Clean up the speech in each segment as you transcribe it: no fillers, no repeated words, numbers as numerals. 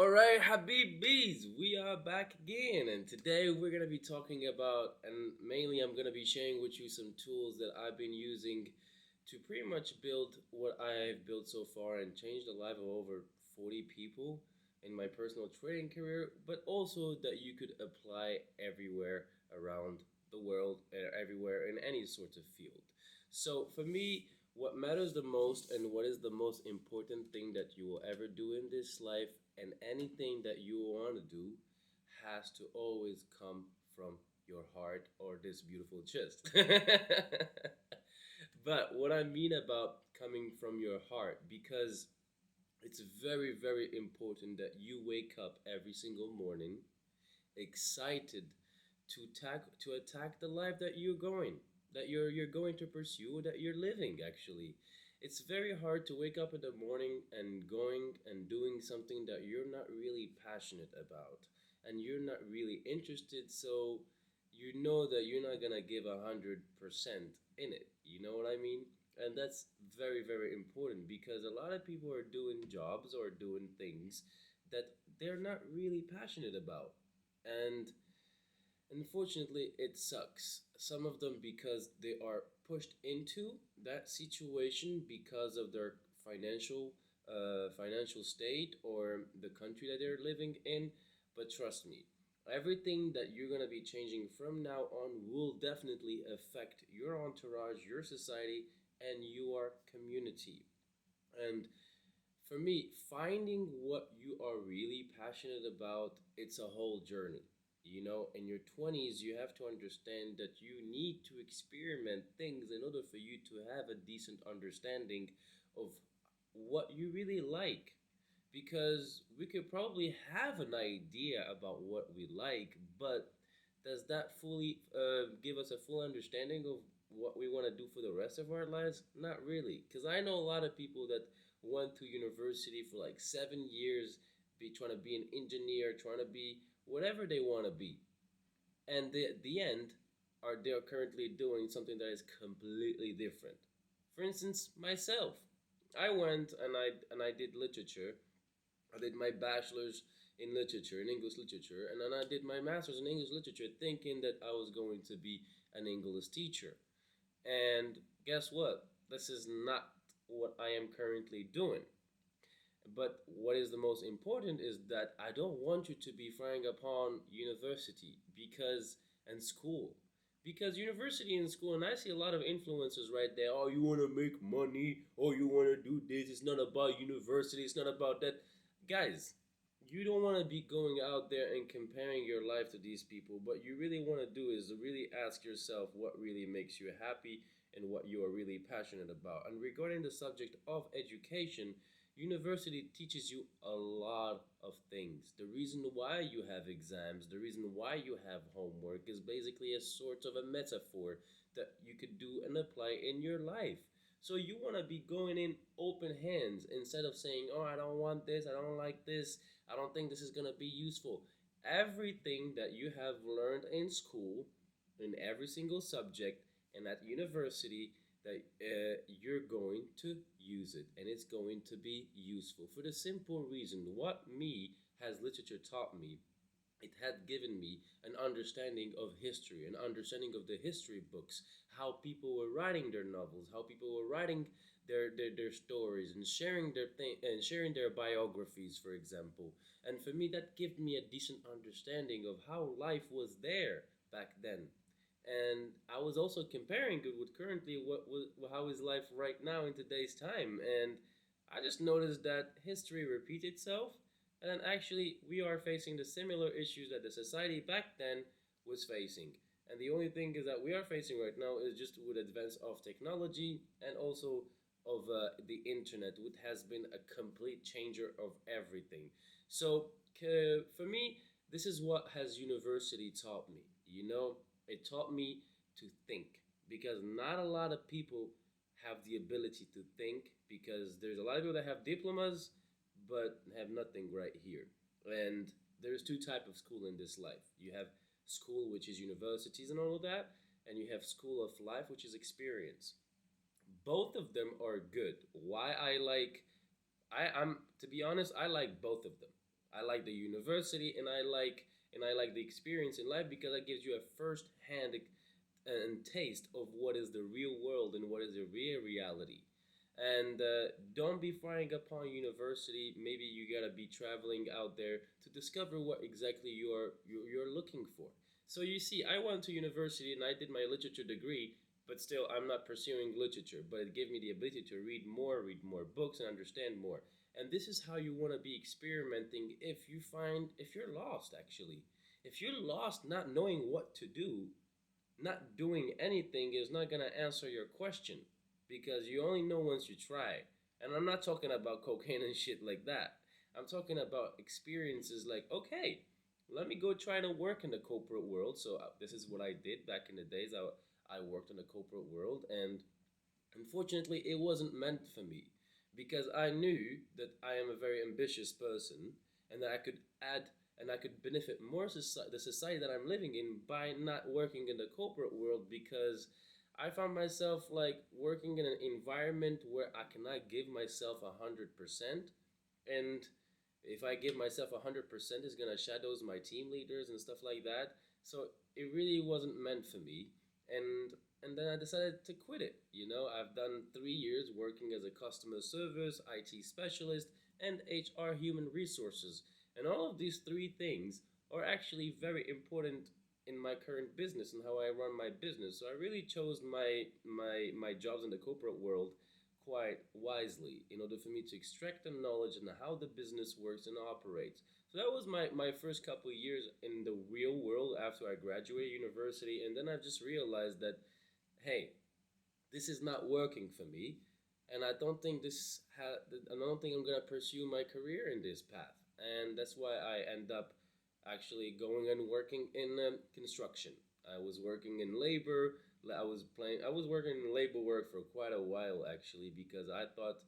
All right, Habibis, we are back again, and today we're gonna be talking about, and mainly I'm gonna be sharing with you some tools that I've been using to pretty much build what I've built so far and change the life of over 40 people in my personal trading career, but also that you could apply everywhere around the world, everywhere in any sort of field. So for me, what matters the most and what is the most important thing that you will ever do in this life and anything that you want to do has to always come from your heart or this beautiful chest. But what I mean about coming from your heart, because it's very, very important that you wake up every single morning excited to attack the life that you're going to pursue, that you're living actually. It's very hard to wake up in the morning and going and doing something that you're not really passionate about and you're not really interested, so you know that you're not gonna give 100% in it. You know what I mean? And that's very, very important because a lot of people are doing jobs or doing things that they're not really passionate about. And unfortunately, it sucks. Some of them because they are pushed into that situation because of their financial state or the country that they're living in. But trust me, everything that you're gonna be changing from now on will definitely affect your entourage, your society, and your community. And for me, finding what you are really passionate about, it's a whole journey. You know, in your 20s, you have to understand that you need to experiment things in order for you to have a decent understanding of what you really like. Because we could probably have an idea about what we like, but does that fully give us a full understanding of what we want to do for the rest of our lives? Not really. Because I know a lot of people that went to university for like 7 years, be trying to be an engineer, trying to be whatever they want to be, and at the end, are they are currently doing something that is completely different. For instance, myself, I went and I did literature. I did my bachelor's in literature, in English literature, and then I did my master's in English literature, thinking that I was going to be an English teacher. And guess what? This is not what I am currently doing. But what is the most important is that I don't want you to be frying upon university because and school. Because university and school, and I see a lot of influencers right there. Oh, you want to make money? Oh, you want to do this? It's not about university. It's not about that. Guys, you don't want to be going out there and comparing your life to these people. What you really want to do is to really ask yourself what really makes you happy and what you are really passionate about. And regarding the subject of education, university teaches you a lot of things. The reason why you have exams, the reason why you have homework is basically a sort of a metaphor that you could do and apply in your life. So you want to be going in open hands instead of saying, "Oh, I don't want this, I don't like this, I don't think this is going to be useful." Everything that you have learned in school, in every single subject, and at university, that you're going to use it and it's going to be useful for the simple reason what me has literature taught me. It had given me an understanding of history, an understanding of the history books, how people were writing their novels, how people were writing their stories and sharing their thing and sharing their biographies, for example. And for me, that gave me a decent understanding of how life was there back then. And I was also comparing it with currently how is life right now in today's time, and I just noticed that history repeats itself, and then actually we are facing the similar issues that the society back then was facing. And the only thing is that we are facing right now is just with advance of technology and also of the internet, which has been a complete changer of everything. So for me, this is what has university taught me. You know, it taught me to think because not a lot of people have the ability to think because there's a lot of people that have diplomas but have nothing right here. And there's two type of school in this life. You have school, which is universities and all of that, and you have school of life, which is experience. Both of them are good. Why I like I'm to be honest, I like both of them. I like the university, and I like the experience in life because it gives you a first hand and taste of what is the real world and what is the real reality. And don't be frying upon university. Maybe you gotta be traveling out there to discover what exactly you're looking for. So you see, I went to university and I did my literature degree, but still I'm not pursuing literature. But it gave me the ability to read more books, and understand more. And this is how you want to be experimenting if you're lost actually. If you're lost not knowing what to do, not doing anything is not going to answer your question, because you only know once you try. And I'm not talking about cocaine and shit like that. I'm talking about experiences like, okay, let me go try to work in the corporate world. So this is what I did back in the days. I worked in the corporate world, and unfortunately, it wasn't meant for me because I knew that I am a very ambitious person, and that I could add and I could benefit more the society that I'm living in by not working in the corporate world, because I found myself like working in an environment where I cannot give myself 100%. And if I give myself 100%, it's gonna shadows my team leaders and stuff like that. So it really wasn't meant for me, and then I decided to quit it. I've done 3 years working as a customer service, IT specialist, and HR human resources, and all of these three things are actually very important in my current business and how I run my business. So I really chose my jobs in the corporate world quite wisely in order for me to extract the knowledge and how the business works and operates. So that was my first couple of years in the real world after I graduated university, and then I just realized that, hey, this is not working for me, and I don't think I'm gonna pursue my career in this path, and that's why I end up actually going and working in construction. I was working in labor. I was working in labor work for quite a while actually, because I thought,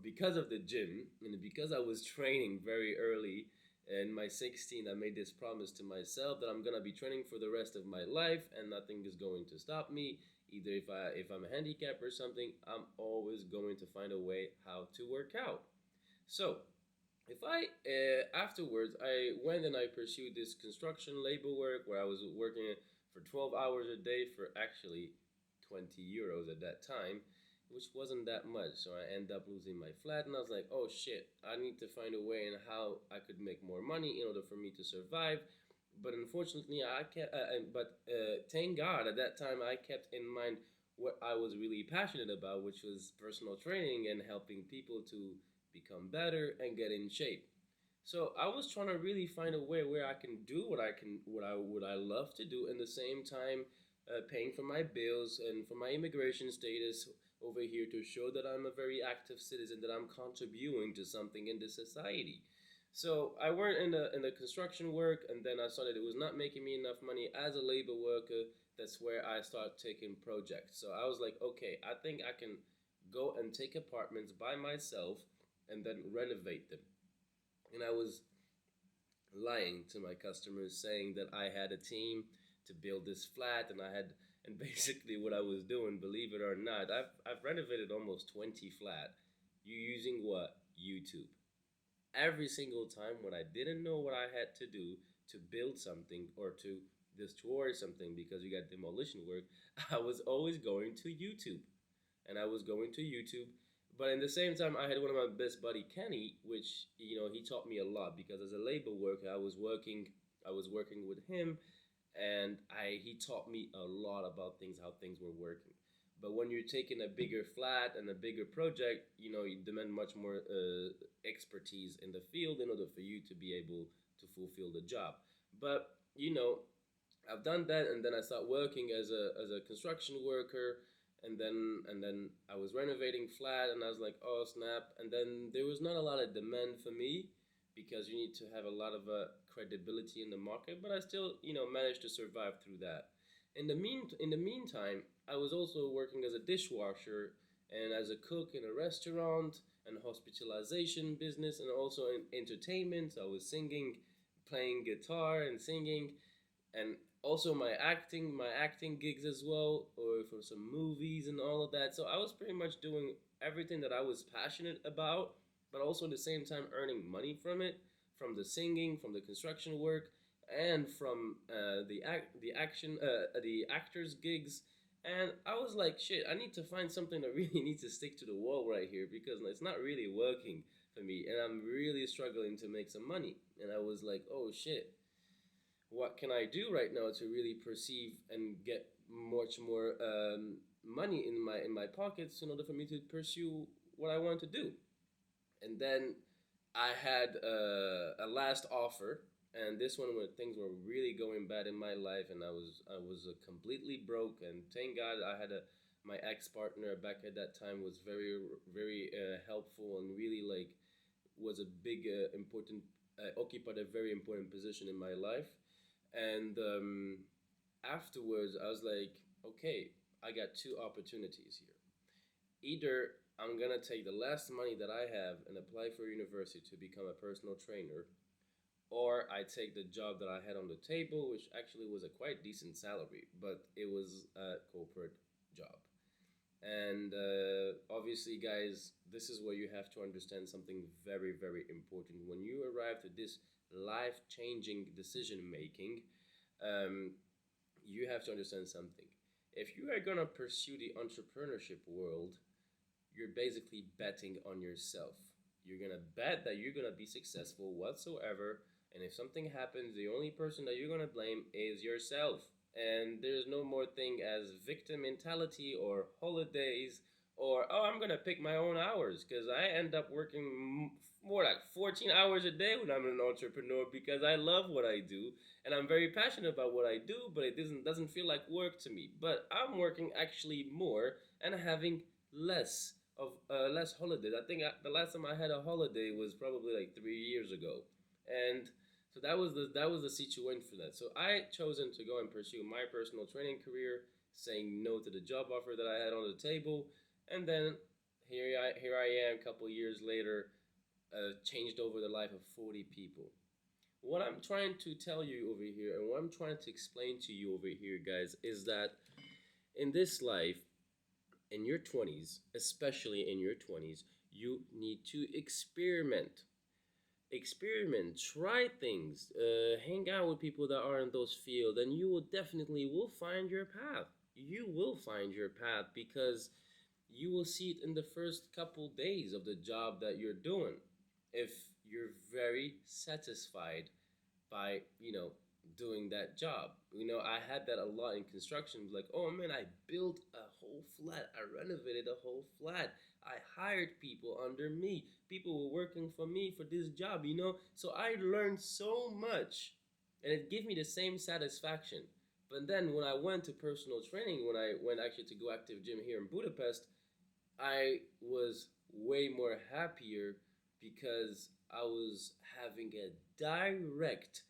because of the gym and because I was training very early. In my 16, I made this promise to myself that I'm gonna be training for the rest of my life, and nothing is going to stop me. Either if I'm a handicap or something, I'm always going to find a way how to work out. So if I afterwards I went and I pursued this construction labor work where I was working for 12 hours a day for actually 20 euros at that time, which wasn't that much. So I ended up losing my flat, and I was like, oh shit, I need to find a way in how I could make more money in order for me to survive. But unfortunately, thank God at that time I kept in mind what I was really passionate about, which was personal training and helping people to become better and get in shape. So I was trying to really find a way where I can do what I love to do, and the same time paying for my bills and for my immigration status over here to show that I'm a very active citizen, that I'm contributing to something in the society. So I worked in the construction work, and then I saw that it was not making me enough money as a labor worker. That's where I started taking projects. So I was like, okay, I think I can go and take apartments by myself and then renovate them. And I was lying to my customers saying that I had a team to build this flat, and basically what I was doing, believe it or not, I've renovated almost 20 flat. You using what? YouTube. Every single time when I didn't know what I had to do to build something or to destroy something because you got demolition work, I was always going to YouTube. And I was going to YouTube. But in the same time, I had one of my best buddy Kenny, which he taught me a lot, because as a labor worker, I was working with him, and he taught me a lot about things, how things were working. But when you're taking a bigger flat and a bigger project, you demand much more expertise in the field in order for you to be able to fulfill the job. But I've done that, and then I started working as a construction worker, and then I was renovating flat, and I was like, oh snap! And then there was not a lot of demand for me because you need to have a lot of credibility in the market. But I still, managed to survive through that. In the meantime, I was also working as a dishwasher and as a cook in a restaurant and hospitalization business, and also in entertainment. So I was singing, playing guitar and singing, and also my acting gigs as well, or for some movies and all of that. So I was pretty much doing everything that I was passionate about, but also at the same time earning money from it. from the singing, from the construction work, and from the action, the actors gigs. And I was like, shit, I need to find something that really needs to stick to the wall right here because it's not really working for me, and I'm really struggling to make some money. And I was like, oh shit, what can I do right now to really perceive and get much more money in my pockets in order for me to pursue what I want to do? And then I had a last offer, and this one when things were really going bad in my life, and I was completely broke. And thank God I had a my ex partner back at that time was very helpful and really like was a big important occupied a very important position in my life. And afterwards, I was like, okay, I got two opportunities here. Either I'm gonna take the last money that I have and apply for university to become a personal trainer, or I take the job that I had on the table, which actually was a quite decent salary, but it was a corporate job. And obviously, guys, this is where you have to understand something very important. When you arrive to this life changing decision making, um, you have to understand something. If you are going to pursue the entrepreneurship world, you're basically betting on yourself. You're going to bet that you're going to be successful whatsoever. And if something happens, the only person that you're going to blame is yourself. And there's no more thing as victim mentality or holidays or, oh, I'm going to pick my own hours because I end up working more like 14 hours a day when I'm an entrepreneur because I love what I do and I'm very passionate about what I do, but it doesn't feel like work to me. But I'm working actually more and having less holidays. I think the last time I had a holiday was probably like 3 years ago, and so that was the situation for that. So I chosen to go and pursue my personal training career, saying no to the job offer that I had on the table, and then here I am, a couple years later, changed over the life of 40 people. What I'm trying to tell you over here, and what I'm trying to explain to you over here, guys, is that in this life, in your 20s, especially in your 20s, you need to experiment, try things, hang out with people that are in those fields, and you will definitely will find your path. You will find your path because you will see it in the first couple days of the job that you're doing. If you're very satisfied by doing that job. I had that a lot in construction. It was like, oh man, I built a whole flat, I renovated a whole flat, I hired people under me, people were working for me for this job. So I learned so much, and it gave me the same satisfaction. But then when I went to personal training, when I went actually to go active gym here in Budapest, I was way more happier because I was having a direct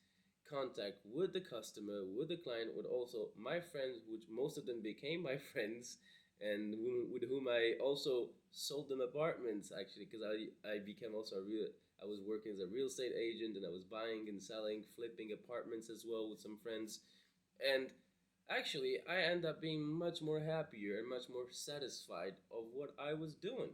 contact with the customer, with the client, with also my friends, which most of them became my friends, and with whom I also sold them apartments actually, because I became also I was working as a real estate agent and I was buying and selling, flipping apartments as well with some friends. And actually, I end up being much more happier and much more satisfied of what I was doing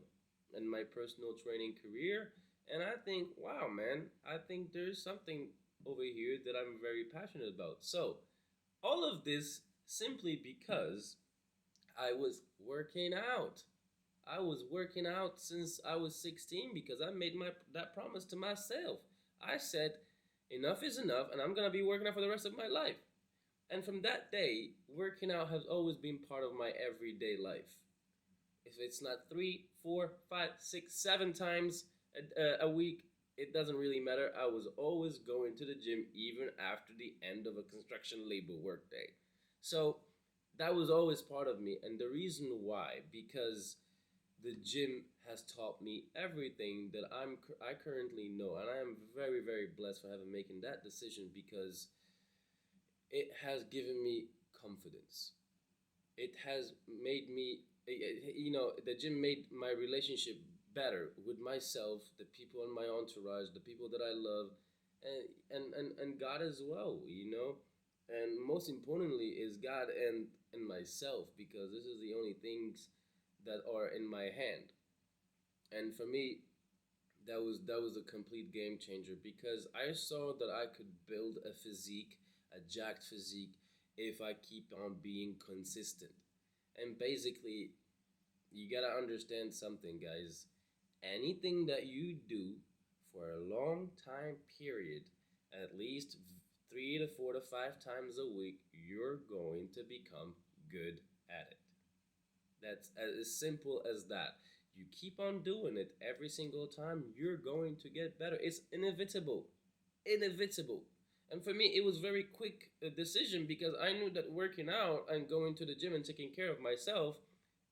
in my personal training career. And I think, wow, man, I think there's something over here that I'm very passionate about. So, all of this simply because I was working out. I was working out since I was 16 because I made my that promise to myself. I said, enough is enough, and I'm gonna be working out for the rest of my life. And from that day, working out has always been part of my everyday life. If it's not 3, 4, 5, 6, 7 times a week, it doesn't really matter. I was always going to the gym even after the end of a construction labor workday. So that was always part of me. And the reason why, because the gym has taught me everything that I currently know, and I am very blessed for having making that decision because it has given me confidence. It has made me, the gym made my relationship better with myself, the people in my entourage, the people that I love, and God as well. And most importantly is God and myself because this is the only things that are in my hand. And for me, That was a complete game changer because I saw that I could build a physique, a jacked physique, if I keep on being consistent. And basically, you gotta understand something, guys. Anything that you do for a long time period, at least 3 to 4 to 5 times a week, you're going to become good at it. That's as simple as that. You keep on doing it every single time, you're going to get better. It's inevitable. Inevitable. And for me, it was very quick decision because I knew that working out and going to the gym and taking care of myself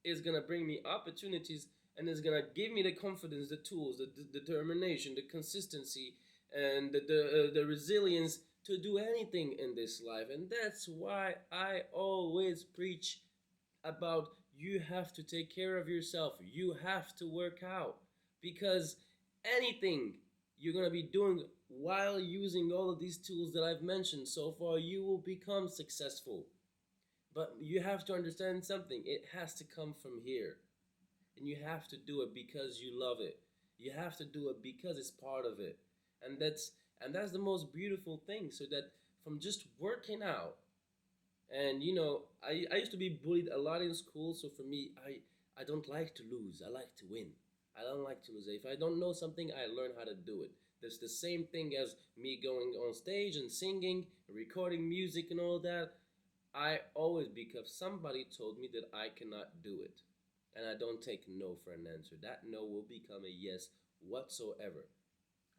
is gonna bring me opportunities and is gonna give me the confidence, the tools, the determination, the consistency, and the resilience to do anything in this life. And that's why I always preach about you have to take care of yourself. You have to work out because anything you're going to be doing while using all of these tools that I've mentioned so far, you will become successful. But you have to understand something. It has to come from here. And you have to do it because you love it. You have to do it because it's part of it. And that's the most beautiful thing. So that from just working out, and I used to be bullied a lot in school, so for me, I don't like to lose. I like to win. I don't like to lose. If I don't know something, I learn how to do it. That's the same thing as me going on stage and singing, recording music and all that. I always, because somebody told me that I cannot do it. And I don't take no for an answer. That no will become a yes whatsoever.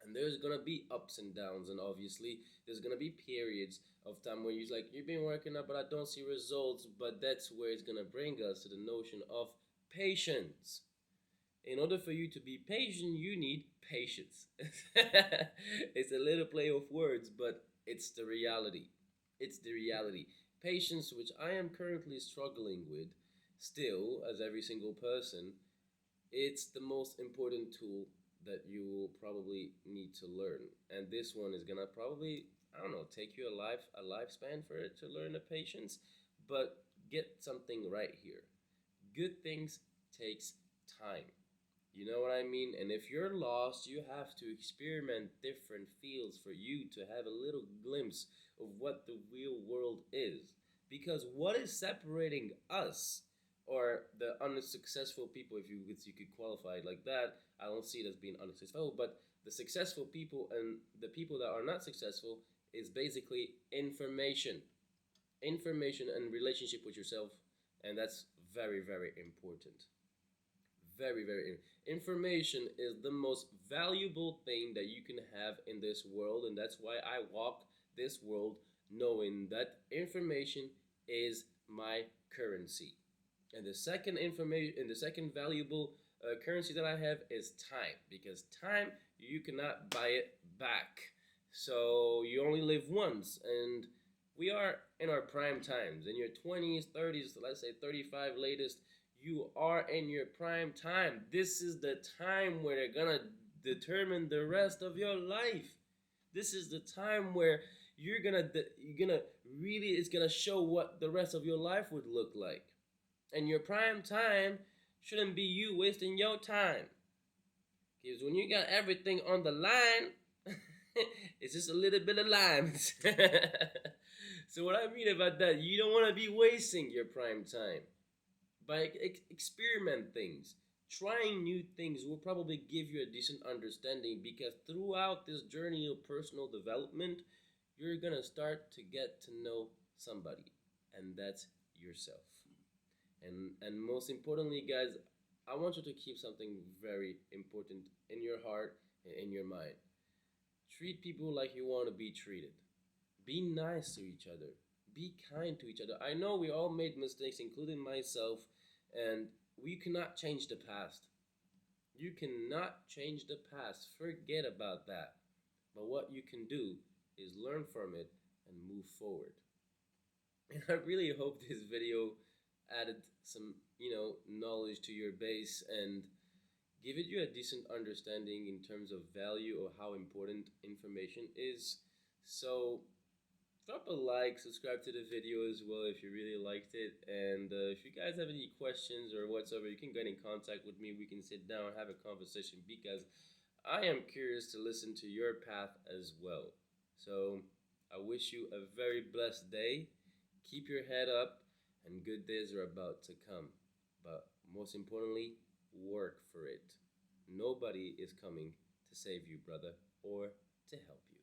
And there's gonna be ups and downs, and obviously there's gonna be periods of time where you're like, you've been working out, but I don't see results. But that's where it's gonna bring us to the notion of patience. In order for you to be patient, you need patience. It's a little play of words, but it's the reality. It's the reality. Patience, which I am currently struggling with, still, as every single person, it's the most important tool that you will probably need to learn. And this one is gonna probably, I don't know, take you a lifespan for it to learn the patience. But get something right here. Good things takes time. You know what I mean? And if you're lost, you have to experiment different fields for you to have a little glimpse of what the real world is. Because what is separating us or the unsuccessful people, if you could qualify it like that, I don't see it as being unsuccessful, but the successful people and the people that are not successful is basically information. Information and relationship with yourself, and that's very, very important. Very, very information is the most valuable thing that you can have in this world, and that's why I walk this world knowing that information is my currency. And the second information and the second valuable currency that I have is time, because time you cannot buy it back. So you only live once, and we are in our prime times. In your 20s, 30s, let's say 35 latest, you are in your prime time. This is the time where they're gonna determine the rest of your life. This is the time where you're gonna really, it's gonna show what the rest of your life would look like. And your prime time shouldn't be you wasting your time. Because when you got everything on the line, it's just a little bit of lime. So what I mean about that, you don't want to be wasting your prime time by experiment things. Trying new things will probably give you a decent understanding, because throughout this journey of personal development, you're gonna start to get to know somebody, and that's yourself. And most importantly, guys, I want you to keep something very important in your heart and in your mind. Treat people like you want to be treated. Be nice to each other. Be kind to each other. I know we all made mistakes, including myself, and we cannot change the past. You cannot change the past. Forget about that. But what you can do is learn from it and move forward. And I really hope this video added some, knowledge to your base and give it you a decent understanding in terms of value or how important information is. So drop a like, subscribe to the video as well if you really liked it, and if you guys have any questions or whatsoever, you can get in contact with me. We can sit down, have a conversation, because I am curious to listen to your path as well. So I wish you a very blessed day. Keep your head up, and good days are about to come. But most importantly, work for it. Nobody is coming to save you, brother, or to help you.